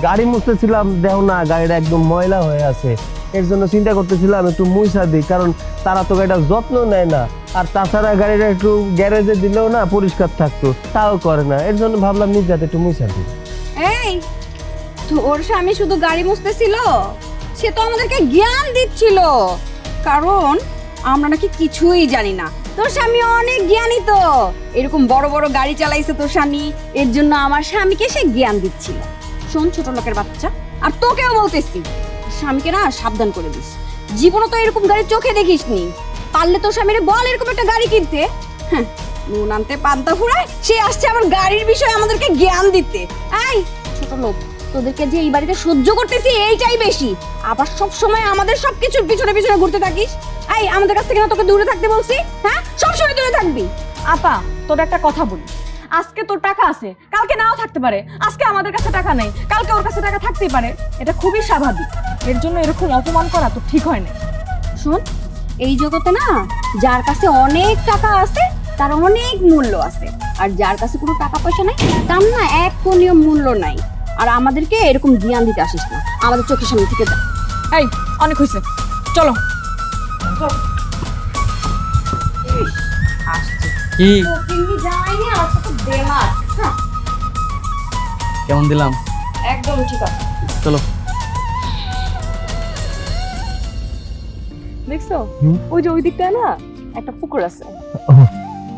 গাড়ি মুছতেছিলাম, দেখো না গাড়িটা একদম ময়লা হয়ে আছে, এর জন্য চিন্তা করতেছিলাম একটু মুছা দিই, কারণ তারা তো গাড়িটা যত্ন নেয় না। আর তাছাড়া গাড়িটা একটু গ্যারেজে দিলেও না পরিষ্কার থাকতো, তাও করে না, এর জন্য ভাবলাম নিজ হাতে একটু মুছা দিই। এই তোর স্বামী শুধু গাড়ি মুছতেছিল? সে তো আমাদেরকে জ্ঞান দিচ্ছিল, কারণ আমরা নাকি কিছুই জানি না। তোর স্বামী অনেক জ্ঞানী, তো এরকম বড় বড় গাড়ি চালাইছে তোর স্বামী, এর জন্য আমার স্বামীকে সে জ্ঞান দিচ্ছিল। শোন ছোট লোকের বাচ্চা, আর তোকেও বলতেছি, স্বামীকে না সাবধান করে দিস, জীবনে তো এরকম গাড়ি চোখে দেখিসনি। পারলে তোর স্বামীরে বল এরকম একটা গাড়ি কিনতে। হ্যাঁ, নুন আনতে পান্তা ফুরায়, সে আসছে আবার গাড়ির বিষয়ে আমাদেরকে জ্ঞান দিতে। এই ছোট লোক, তোদেরকে যে এই বাড়িতে সহ্য করতেছি এইটাই বেশি, আবার সব সময় আমাদের সবকিছুর পিছনে পিছনে ঘুরতে থাকিস। এই আমাদের কাছ থেকে না তোকে দূরে থাকতে বলছি? হ্যাঁ, সবসময় দূরে থাকবি। আপা, তোর একটা কথা বলি, আজকে তোর টাকা আছে, কালকে নাও থাকতে পারে। আজকে আমাদের কাছে টাকা নেই, কালকে ওর কাছে টাকা থাকতেই পারে, এটা খুবই স্বাভাবিক। এর জন্য এরকম অপমান করা তো ঠিক হয় না। শোন, এই জগতে না যার কাছে অনেক টাকা আছে তার অনেক মূল্য আছে, আর যার কাছে কোনো টাকা পয়সা নাই তার না এক কোনিও মূল্য নাই। আর আমাদেরকে এরকম জ্ঞান দিতে আসিস না, আমাদের চোখের সামনে থেকে যা। এই অনেক হয়েছে, চলো। কি যায়নি, আর তো বেমার। কেমন দিলাম? একদম ঠিক আছে। চলো। দেখছো ওই যে ওই দিকটায় না একটা পুকুর আছে।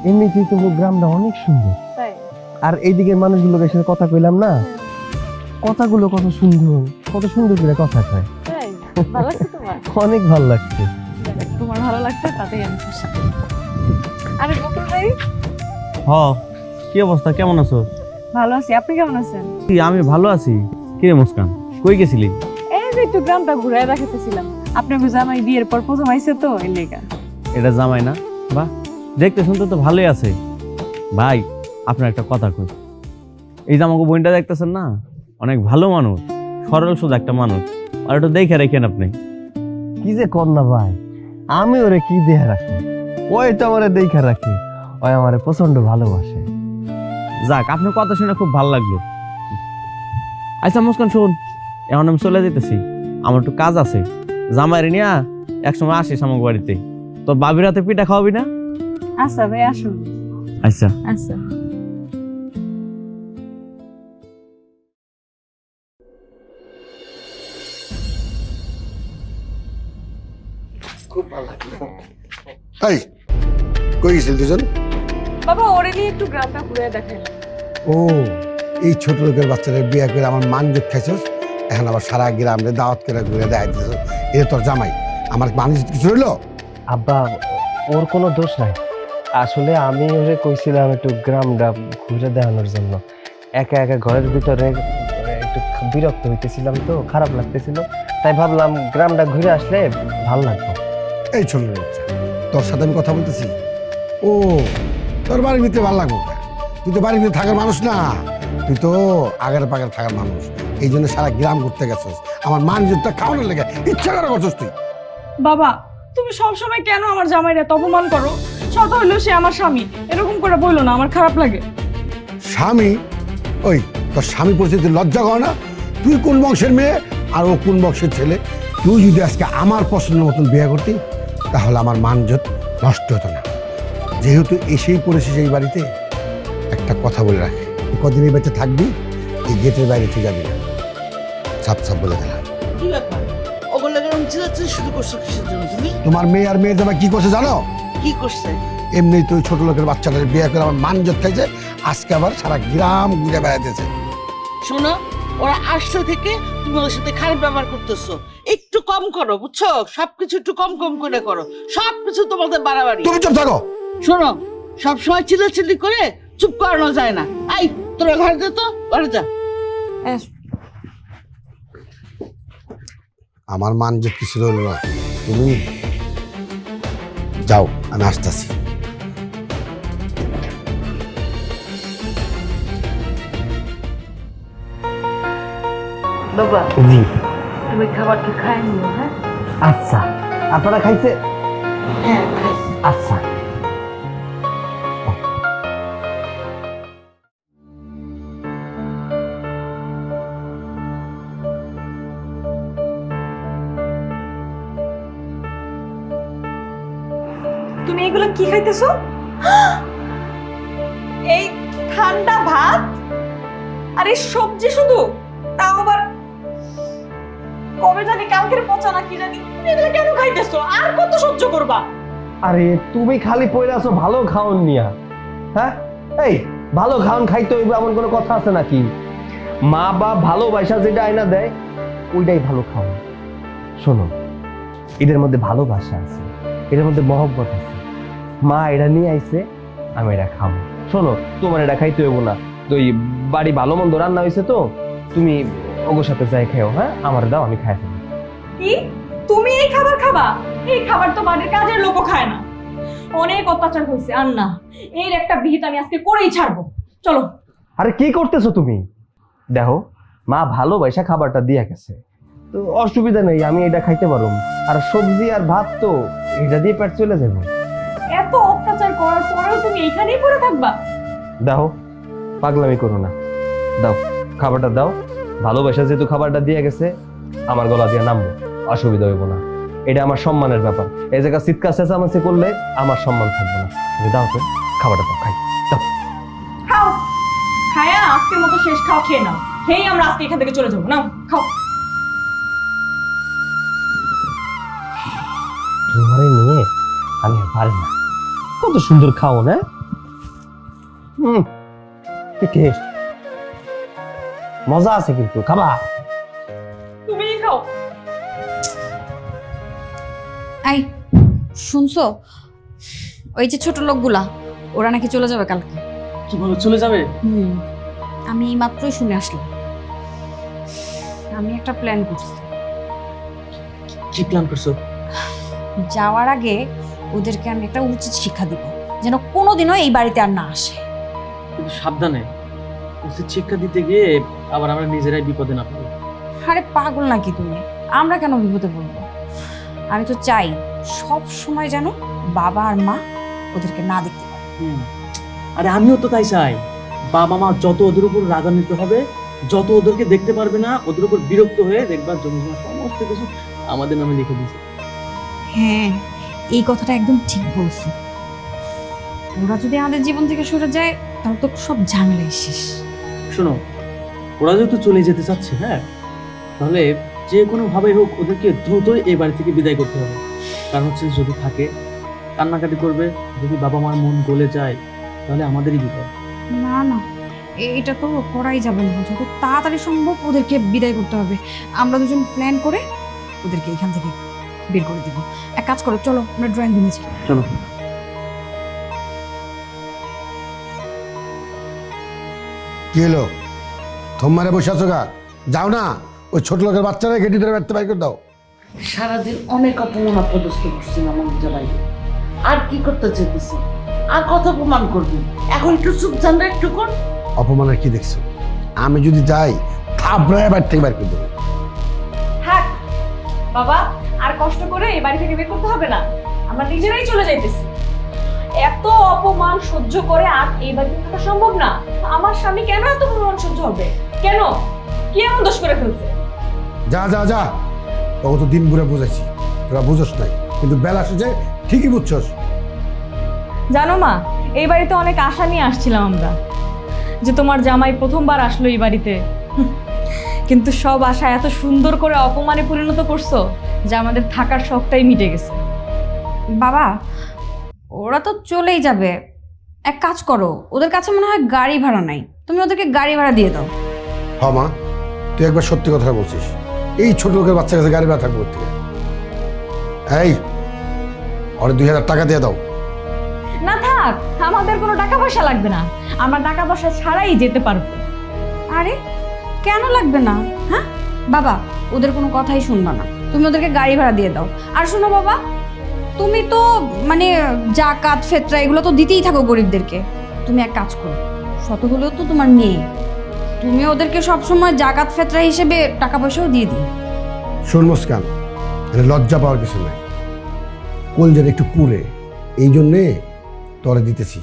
এমনিতেই তো গ্রামটা অনেক সুন্দর, তাই? আর এইদিকের মানুষগুলোর সাথে কথা কইলাম না, কথাগুলো কত সুন্দর, কত সুন্দর করে কথা কয়। তাই ভালো লাগছে তোমার? অনেক ভালো লাগছে। তোমার ভালো লাগছে তাতেই আমি খুশি। আরে বকুল ভাই, হ, কি অবস্থা, কেমন আছো? ভালো আছি, আপনি কেমন আছেন? আমি ভালো আছি। কি রে মুস্কান, কই গেছিলি? এই যে একটু গ্রামটা ঘুরে দেখাতেছিলাম। আপনার জামাই বিয়ের পর প্রথম আইছে তো, এই লেগা। এটা জামাই না? বাহ, দেখতে শুনতে তো ভালোই আছে। ভাই, আপনার একটা কথা কই, এই যে আমাকে বোনটা দেখতেছেন না, অনেক ভালো মানুষ, সরল সোজা একটা মানুষ, আর একটু দেখে রাখেন আপনি। কি যে কর না ভাই, আমি ওরে কি দেখে রাখি, ওই তো আমারে দেখে রাখি, ওই আমারে প্রচন্ড ভালোবাসে। যাক, আপনার কথা শুনে খুব ভালো লাগলো। আচ্ছা মুস্কান শোন, এখন আমি চলে যেতেছি, আমার একটু কাজ আছে। জামাইরে নিয়া একসময় আসিস আমার বাড়িতে, তোর বাবির হাতে পিঠা খাওয়াবি না? আচ্ছা ভাই, আসুন। আচ্ছা। আচ্ছা। খুব ভালো লাগলো। এই কই গেছিল দুজন? বাবা, ওরে নিয়ে একটু গ্রামটা ঘুরে দেখাই। ও, এই ছোট লোকের বাচ্চাদের বিয়ে করে আমার মান জোট খাইছস, এখন আবার সারা গ্রামে দাওয়াত করে ঘুরে দেখাই দিতেছ। এটা তোর জামাই, আমার মানুষ কিছু রইলো? আব্বা, ওর কোনো দোষ নাই, আসলে আমি ওরে কইছিলাম একটু গ্রামটা ঘুরে দেখানোর জন্য। একা একা ঘরের ভিতরে একটু বিরক্ত হইতেছিলাম, তো খারাপ লাগতেছিল, তাই ভাবলাম গ্রামটা ঘুরে আসলে ভালো লাগবে। এই ছোট লোক বাচ্চা, তোর সাথে আমি কথা বলতেছি। ও, তোর বাড়ির ভিতরে ভালো লাগবো কেন? তুই তো বাড়ির ভিতরে থাকার মানুষ না, তুই তো আগের পাগের থাকার মানুষ, এই জন্য সারা গ্রাম ঘুরতে গেছস, আমার মান জোটটা খাওয়ানোর লেগে ইচ্ছা করে করছস তুই। বাবা, তুমি সব সময় কেন আমার জামাইরা অপমান করো? শত হইলো সে আমার স্বামী, এরকম করে বইলো না, আমার খারাপ লাগে। স্বামী? ওই তোর স্বামী পরিস্থিতি লজ্জা করে না? তুই কোন বংশের মেয়ে আর ও কোন বংশের ছেলে? তুই যদি আজকে আমার পছন্দের মতন বিয়ে করতি তাহলে আমার মানজত নষ্ট হতো না। যেহেতু এসেই পড়েছিস এই বাড়িতে, একটা কথা বলে রাখে, কদিন এই বাড়িতে থাকবি, এই গেটের বাইরে তুই যাবি না, সাপ সাপ বলে দিলাম। কি ব্যাপার? ওগুলো এরকম চিল্লাচিল্লি শুরু করছো কিসের জন্য তুমি? তোমার মেয়ে আর মেয়ের জামাই কি করছে জানো? কি করছে? এমনি তুই ছোট লোকের বাচ্চাদের বিয়ে করে আমার মানজত খাইছে, আজকে আবার সারা গ্রাম ঘুরে বেড়াইতেছে। শোনো, ওরা আসছে থেকে তুমি ওর সাথে খারাপ ব্যবহার করতেছো, একটু কম করো বুঝছো? সবকিছু একটু কম কম করে করো, সবকিছু তোমাদের বাড়াবাড়ি। তুমি চুপ থাকো। শোনো, সবসময় চিল্লাচিল্লি করে চুপ করানো যায় না। আই তোরা ঘরে যা, তো ঘরে যা। আমার মান যে কিছু রইল না, তুমি যাও, আমি আসতেছি। বাবা, জি। তুমি খাবারটা খাই নিও। হ্যাঁ আচ্ছা, আপনারা খাইছে? হ্যাঁ খাইছি। আচ্ছা। তুমি এগুলো কি খাইতেছো? এই ঠান্ডা ভাত আর এই সবজি শুধু, তাও আবার কবে জানি কালকের পচা না কি জানি। তুমি এগুলো কেন খাইতেছো? আর কত সহ্য করবা? আরে তুমি খালি পড়ে আছো ভালো খাওন নিয়া। হ্যাঁ, এই ভালো খাওন খাইতে হইবে এমন কোনো কথা আছে নাকি? মা বাপ ভালোবাসা যেটা আয়না দেয় ওইটাই ভালো খাওন। শোনো, এদের মধ্যে ভালোবাসা আছে, এদের মধ্যে মহব্বত আছে। মা এটা নিয়ে আইছে, আমি এটা খাবো। শোনো, তোমার এটা খাইতে হইব না। তো এই বাড়ি ভালো মন্দ রান্না হয়েছে তো তুমি ওগোর সাথে যাই খাও। হ্যাঁ, আমার দাও, আমি খাই ফেলি। কি তুমি এই খাবার খাবা? এই খাবার তো বাড়ির কাজের লোকও খায় না। অনেক অত্যাচার হয়েছে, আর না এর একটা বিহিত আমি আজকে করেই ছাড়বো। চলো। আরে কি করতেছো তুমি? দেখো, মা ভালোবাসা খাবারটা দিয়া গেছে, তো অসুবিধা নেই, আমি এটা খাইতে পারবো। আর সবজি আর ভাত তো এটা দিয়ে পেট চলে যাবো। এত অত্যাচার করার পরেও তুমি এইখানেই পড়ে থাকবা? দাও, পাগলামি করো না, দাও খাবারটা দাও। ভালোবাসা যেহেতু খাবারটা দিয়ে গেছে, আমার গলা দিয়ে নামবো, অসুবিধা হইব না। এটা আমার সম্মানের ব্যাপার। এই জায়গা চিৎকার চেঁচামেচি করলে আমার সম্মান থাকবে না। তুমি দাও তো, খাবারটা দাও, খাই দাও। খাও, খায়া আজকের মতো শেষ। খাও, খেয়ে নাও। খেয়ে আমরা আজকে এখান থেকে চলে যাবো। নাও খাও। তোমারে নিয়ে আমি আর পারি না। কত সুন্দর খাও না? কি টেস্ট, মজা আছে কিন্তু। খাবা? তুমিই খাও। এই শুনছো, ওই যে ছোট লোকগুলা ওরা নাকি চলে যাবে কালকে। কি বলো, চলে যাবে? আমি মাত্রই শুনে আসলাম। আমি একটা প্ল্যান করছি। কি প্ল্যান করছো? যাওয়ার আগে ওদেরকে আমি একটা উচিত শিক্ষা দিব, যেন কোনোদিনও এই বাড়িতে আর না আসে। কিন্তু সাবধানে, উচিত শিক্ষা দিতে গিয়ে আবার আমরা নিজেরাই বিপদে না পড়ি। আরে পাগল নাকি তুমি? আমরা কেন বিপদে পড়বো? আমি তো চাই সব সময় যেন বাবা আর মা ওদেরকে না দেখতে পারে। আরে আমিও তো তাই চাই। বাবা মা যত ওদের উপর রাগান্বিত হবে, যত ওদেরকে দেখতে পারবে না, ওদের উপর বিরক্ত হয়ে দেখবার জমি জমা সমস্ত কিছু আমাদের নামে লিখে দিয়েছে। হ্যাঁ, এই কথাটা একদম ঠিক বলছো। ওরা যদি আমাদের জীবন থেকে সরে যায় তাহলে তো সব ঝামেলাই শেষ। শোনো, ওরা যেহেতু চলে যেতে চাচ্ছে, হ্যাঁ, তাহলে যে কোনো ভাবে হোক ওদেরকে দ্রুতই এই বাড়ি থেকে বিদায় করতে হবে। কারণ হচ্ছে যদি থাকে কান্নাকাটি করবে, যদি বাবা মার মন গলে যায় তাহলে আমাদেরই বিপদ। না না, এটা তো করাই যাবে না। যত তাড়াতাড়ি সম্ভব ওদেরকে বিদায় করতে হবে। আমরা দুজন প্ল্যান করে ওদেরকে এখান থেকে বের করে দিব। এক কাজ করো, চলো আমরা ড্রয়িং রুমে যাই। চলো। কি হলো, থম্মারে বসে আছো গা? যাও না, ওই ছোট লোকের বাচ্চারা গেটি ধরে বেড়তে বাইর করে দাও। সারাদিন অনেক অপমান অপদস্থ করছি আমার নিজের বাইরে। আর কি করতে চেয়েছি? আর কত অপমান করবি? এখন একটু চুপ জানরা একটু কর। অপমানের কি দেখছো? আমি যদি যাই থাপড়ায় বাড়ি থেকে বাইর করে দেবো। থাক বাবা, আর কষ্ট করে এই বাড়ি থেকে বের করতে হবে না। আমরা নিজেরাই চলে যাইতেছি। এত অপমান সহ্য করে আর এই বাড়িতে থাকা সম্ভব না। আমার স্বামী কেন এত অপমান সহ্য হবে? কেন? কি এমন দোষ করে ফেলছে? যা যা যা, তখন তো দিন ঘুরে বুঝেছি, তোরা বুঝোস নাই, কিন্তু বেলা শেষে ঠিকই বুঝছস। জানো মা, এই বাড়িতে অনেক আশা নিয়ে আসছিলাম আমরা, যে তোমার জামাই প্রথমবার আসলো এই বাড়িতে। কিন্তু সব আশা এত সুন্দর করে অপমানে পরিণত করছো যে আমাদের থাকার শখটাই মিটে গেছে। বাবা, ওরা তো চলেই যাবে। এক কাজ করো, ওদের কাছে মনে হয় গাড়ি ভাড়া নাই, তুমি ওদেরকে গাড়ি ভাড়া দিয়ে দাও। হ মা, তুই একবার সত্যি কথা বলছিস। এই ছোট লোকের বাচ্চার কাছে গাড়ি ভাড়া থাকবো থেকে। এই, ওরা 2000 টাকা দিয়ে দাও। না থাক, আমাদের কোনো টাকা পয়সা লাগবে না। আমরা টাকা পয়সা ছাড়াই যেতে পারবো। আরে কেন লাগবে না? হ্যাঁ বাবা, ওদের কোনো কথাই শুনবা না, তুমি ওদেরকে গাড়ি ভাড়া দিয়ে দাও। আর শোনো বাবা, তুমি তো মানে জাকাত ফেতরা এগুলো তো দিতেই থাকো গরিবদেরকে। তুমি এক কাজ করো, শত হলেও তো তোমার মেয়ে, তুমি ওদেরকে সবসময় জাকাত ফেতরা হিসেবে টাকা পয়সাও দিয়ে দিই। শোন মুস্কান, এটা লজ্জা পাওয়ার কিছু নাই। কলজের একটু পুড়ে, এই জন্যে তোরে দিতেছি,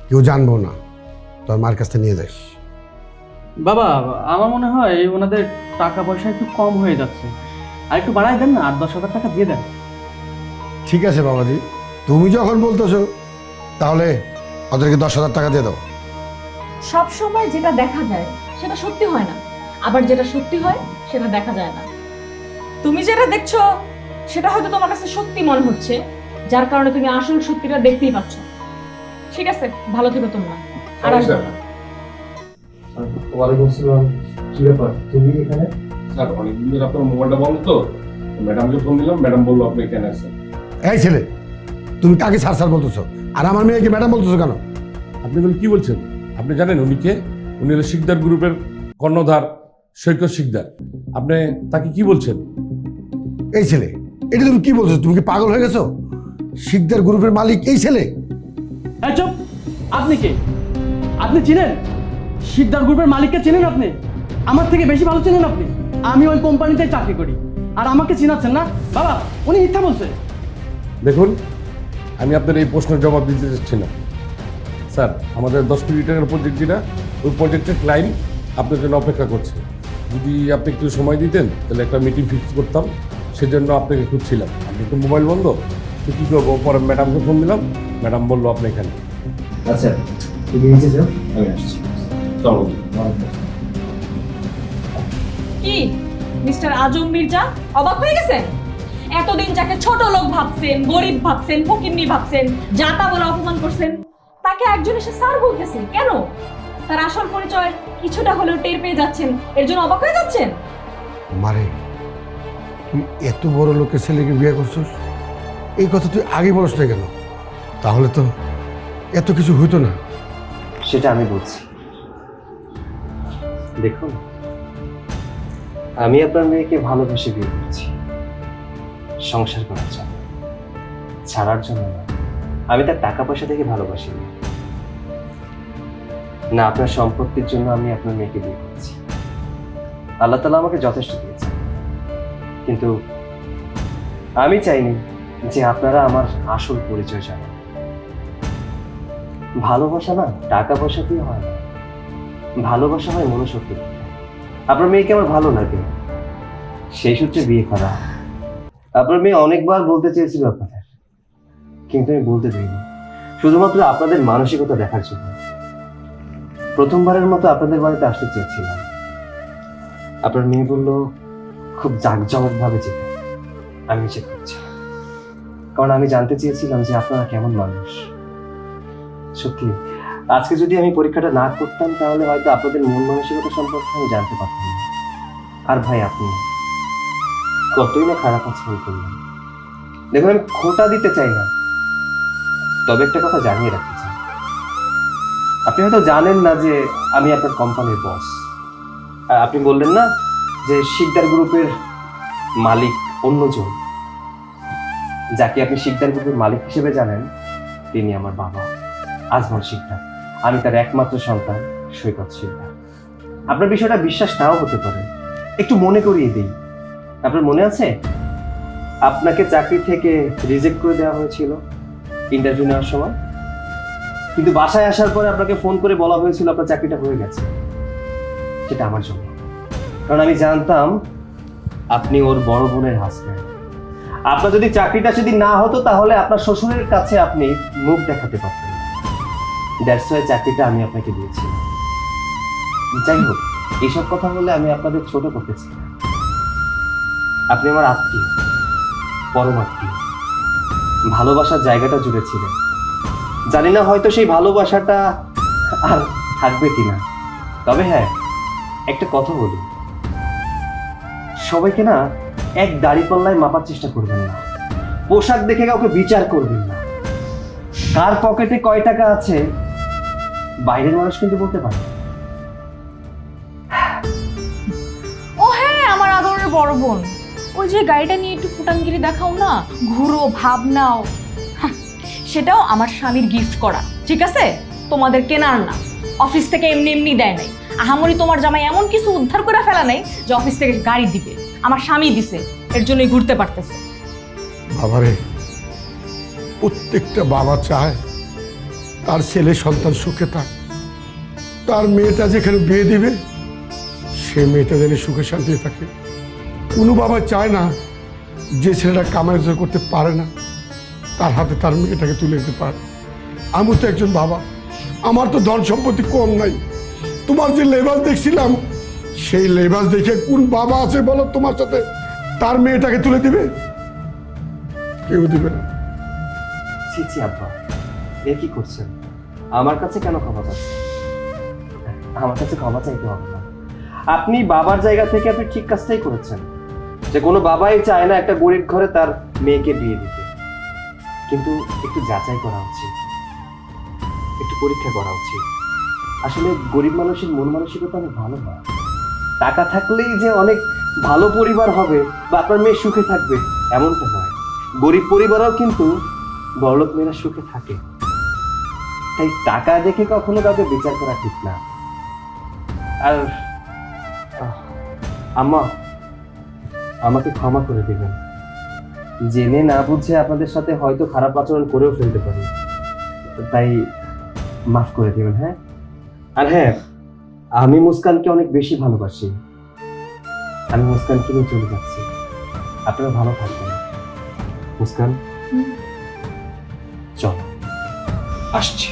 কেউ জানবো না। তোর মার কাছ থেকে নিয়ে যাস। বাবা, আমার মনে হয় ওনাদের টাকা পয়সা একটু কম হয়ে যাচ্ছে, আর একটু বাড়াই দেন না, 8-10 হাজার টাকা দিয়ে দেন। ঠিক আছে বাবাজি, তুমি যখন বলতেছো তাহলে ওদেরকে 10,000 টাকা দিয়ে দাও। সব সময় যেটা দেখা যায় সেটা সত্যি হয় না, আবার যেটা সত্যি হয় সেটা দেখা যায় না। তুমি যেটা দেখছো সেটা হয়তো তোমার কাছে সত্যি মনে হচ্ছে, যার কারণে তুমি আসল সত্যিটা দেখতেই পাচ্ছ। ঠিক আছে, ভালো থেকো তোমরা। আর আসবে না। ওয়ালাইকুম আসসালাম। কি ব্যাপার তুমি এখানে? স্যার অনেকদিন ধরে আপনার মোবাইলটা বন্ধ তো, ম্যাডামকে ফোন দিলাম, ম্যাডাম বললো আপনি এখানে আছেন। এই ছেলে, তুমি কাকে স্যার স্যার বলতেছো আর আমার মেয়েকে ম্যাডাম বলতেছো কেন? আপনি বলে কি বলছেন? আপনি জানেন উনি কে? উনি হলো শিকদার গ্রুপের কর্ণধার সৈকত শিকদার। আপনি তাকে কি বলছেন? এই ছেলে, এটা তুমি কি বলছো? তুমি কি পাগল হয়ে গেছো? শিকদার গ্রুপের মালিক এই ছেলে। এই চুপ! আপনি কে? আপনি চিনেন শিকদার গ্রুপের মালিককে? চিনেন আপনি? আমার থেকে বেশি ভালো চিনেন আপনি। আমি ওই কোম্পানিতে চাকরি করি আর আমাকে চিনাচ্ছেন না? বাবা, উনি মিথ্যা বলছে। দেখুন, আমি আপনার এই প্রশ্নের জবাব দিতে চাচ্ছি না। স্যার, আমাদের 10 কোটি টাকার প্রজেক্ট যেটা, ওই প্রজেক্টের ক্লায়েন্ট আপনার জন্য অপেক্ষা করছে। যদি আপনি একটু সময় দিতেন তাহলে একটা মিটিং ফিক্স করতাম, সেজন্য আপনাকে খুঁজছিলাম। আপনি তো মোবাইল বন্ধ, তো কী করবো? পরে ম্যাডামকে ফোন দিলাম, ম্যাডাম বললো আপনি এখানে। আচ্ছা, তুমি নিচে যাও, আমি আসছি। চলো। কি মিস্টার আজম মির্জা অবাক হয়ে গেছেন? এতদিন যাকে ছোট লোক ভাবছেন, গরিব ভাবছেন, ফকিন্নি ভাবছেন, জাতা বলে অপমান করছেন, তাকে একজন এসে স্যার বলতেছে কেন? তার আসল পরিচয় কিছুটা হলেও টের পেয়ে যাচ্ছেন, এর জন্য অবাক হয়ে যাচ্ছেন? মারে, তুই এত বড় লোকের ছেলেকে বিয়ে করছিস, এই কথা তুই আগে বলস না কেন? তাহলে তো এত কিছু হইতো না। সেটা আমি বলছি। দেখুন, আমি আপনার মেয়েকে ভালোবেসে বিয়ে করেছি, সংসার করার জন্য, ছাড়ার জন্য না। আমি তার টাকা পয়সা থেকে ভালোবাসি না, আপনার সম্পত্তির জন্য আমি আপনার মেয়েকে বিয়ে করেছি। আল্লাহ তাআলা আমাকে যথেষ্ট দিয়েছেন, কিন্তু আমি চাইনি যে আপনারা আমার আসল পরিচয় জানেন। ভালোবাসা না টাকা পয়সা দিয়ে হয় না, ভালোবাসা হয় মনুষ্যত্ব দিয়ে। আপনার মেয়েকে আমার ভালো লাগে, সেই সূত্রে বিয়ে করা। আপনার মেয়ে অনেকবার বলতে চেয়েছিল আপনাদের, কিন্তু আমি বলতে দিইনি, শুধুমাত্র আপনাদের মানসিকতা দেখার জন্য। প্রথমবারের মতো আপনাদের বাড়িতে আসতে চেয়েছিলাম, আপনার মেয়ে বলল খুব জাঁকজমক ভাবে যেতে। আমি নিষেধ করছি, কারণ আমি জানতে চেয়েছিলাম যে আপনারা কেমন মানুষ। সত্যি, আজকে যদি আমি পরীক্ষাটা না করতাম তাহলে হয়তো আপনাদের মন মানসিকতা সম্পর্কে আমি জানতে পারতাম না। আর ভাই, আপনি কতই না খারাপ আচরণ করলেন। দেখুন, আমি খোঁটা দিতে চাই না, তবে একটা কথা জানিয়ে রাখতে চাই। আপনি হয়তো জানেন না যে আমি আপনার কোম্পানির বস। আর আপনি বললেন না যে শিকদার গ্রুপের মালিক অন্যজন, যাকে আপনি শিকদার গ্রুপের মালিক হিসেবে জানেন, তিনি আমার বাবা আজমল শিকদার। আমি তার একমাত্র সন্তান সৈকত শিকদার। আপনার বিষয়টা বিশ্বাস নাও হতে পারে, একটু মনে করিয়ে দিই। আপনার মনে আছে আপনাকে চাকরি থেকে রিজেক্ট করে দেওয়া হয়েছিল ইন্টারভিউ নেওয়ার সময়, কিন্তু বাসায় আসার পরে আপনাকে ফোন করে বলা হয়েছিল আপনার চাকরিটা হয়ে গেছে। সেটা আমার জন্য, কারণ আমি জানতাম আপনি ওর বড় বোনের হাজবেন্ড। আপনার যদি চাকরিটা যদি না হতো তাহলে আপনার শ্বশুরের কাছে আপনি মুখ দেখাতে পারতেন। দ্যাটস ওয়াই চাকরিটা আমি আপনাকে দিয়েছি। যাই হোক, এইসব কথা বলে আমি আপনাদের ছোট করতেছি না। আপনি আমার আত্মীয়, পরম আত্মীয়, ভালোবাসার জায়গাটা জুড়ে ছিলেন। জানি না হয়তো সেই ভালোবাসাটা আর থাকবে কিনা, তবে হ্যাঁ, একটা কথা বলি, সবাইকে না এক দাড়িপাল্লায় মাপার চেষ্টা করবেন না, পোশাক দেখে কাউকে বিচার করবেন না। কার পকেটে কয় টাকা আছে বাইরের মানুষ কিন্তু বলতে পারে। ও হ্যাঁ, আমার আদরের বড় বোন, ওই যে গাড়িটা নিয়ে একটু ফুটানগিরি দেখাও না, ঘুরো, ভাব নাও, সেটাও আমার স্বামীর গিফট করা, ঠিক আছে? তোমাদের কেনার না, অফিস থেকে এমনি এমনি দেয় নাই। আহামরি তোমার জামাই এমন কিছু উদ্ধার করে ফেলা নাই যে অফিস থেকে গাড়ি দিবে, আমার স্বামী দিছে, এর জন্যই ঘুরতে পারতেছে। বাবারে, প্রত্যেকটা বাবা চায় তার ছেলে সন্তান সুখে থাক, তার মেয়েটা যেখানে বিয়ে দিবে সে মেয়েটা যেন সুখে শান্তিতে থাকে। কোনো বাবা চায় না যে ছেলেটা কামাই রোজগার করতে পারে না তার হাতে তার মেয়েটাকে তুলে দিতে পারে। আমি তো একজন বাবা, আমার তো ধন সম্পত্তি কম নাই। তোমার যে লেবাস দেখছিলাম, সেই লেবাস দেখে কোন বাবা আছে বলো তোমার সাথে তার মেয়েটাকে তুলে দিবে? কেউ দিবে না। ছি ছি আব্বা, এ কি করছেন? আমার কাছে কেন ক্ষমা চাচ্ছেন? আমার কাছে ক্ষমা চাইতে হবে না। আপনি বাবার জায়গা থেকে আপনি ঠিক কাজটাই করেছেন, যে কোনো বাবাই চায় না একটা গরিব ঘরে তার মেয়েকে বিয়ে দিতে। কিন্তু একটু যাচাই করা উচিত, একটু পরীক্ষা করা উচিত। আসলে গরিব মানুষের মন মানসিকতা অনেক ভালো না। টাকা থাকলেই যে অনেক ভালো পরিবার হবে বা আপনার মেয়ে সুখে থাকবে এমনটা নয়। গরিব পরিবারও কিন্তু বড়লোক মেয়েরা সুখে থাকে। তাই টাকা দেখে কখনো কাউকে বিচার করা ঠিক না। আর আম্মা, আমাকে ক্ষমা করে দিবেন। জেনে না বুঝে আপনাদের সাথে হয়তো খারাপ আচরণ করেও ফেলতে পারি, তাই মাফ করে দিবেন। হ্যাঁ, আর হ্যাঁ, আমি মুস্কানকে অনেক বেশি ভালোবাসি। আমি মুস্কানকে নিয়ে চলে যাচ্ছি। আপনারা ভালো থাকবেন। মুস্কান, চল, আসছি।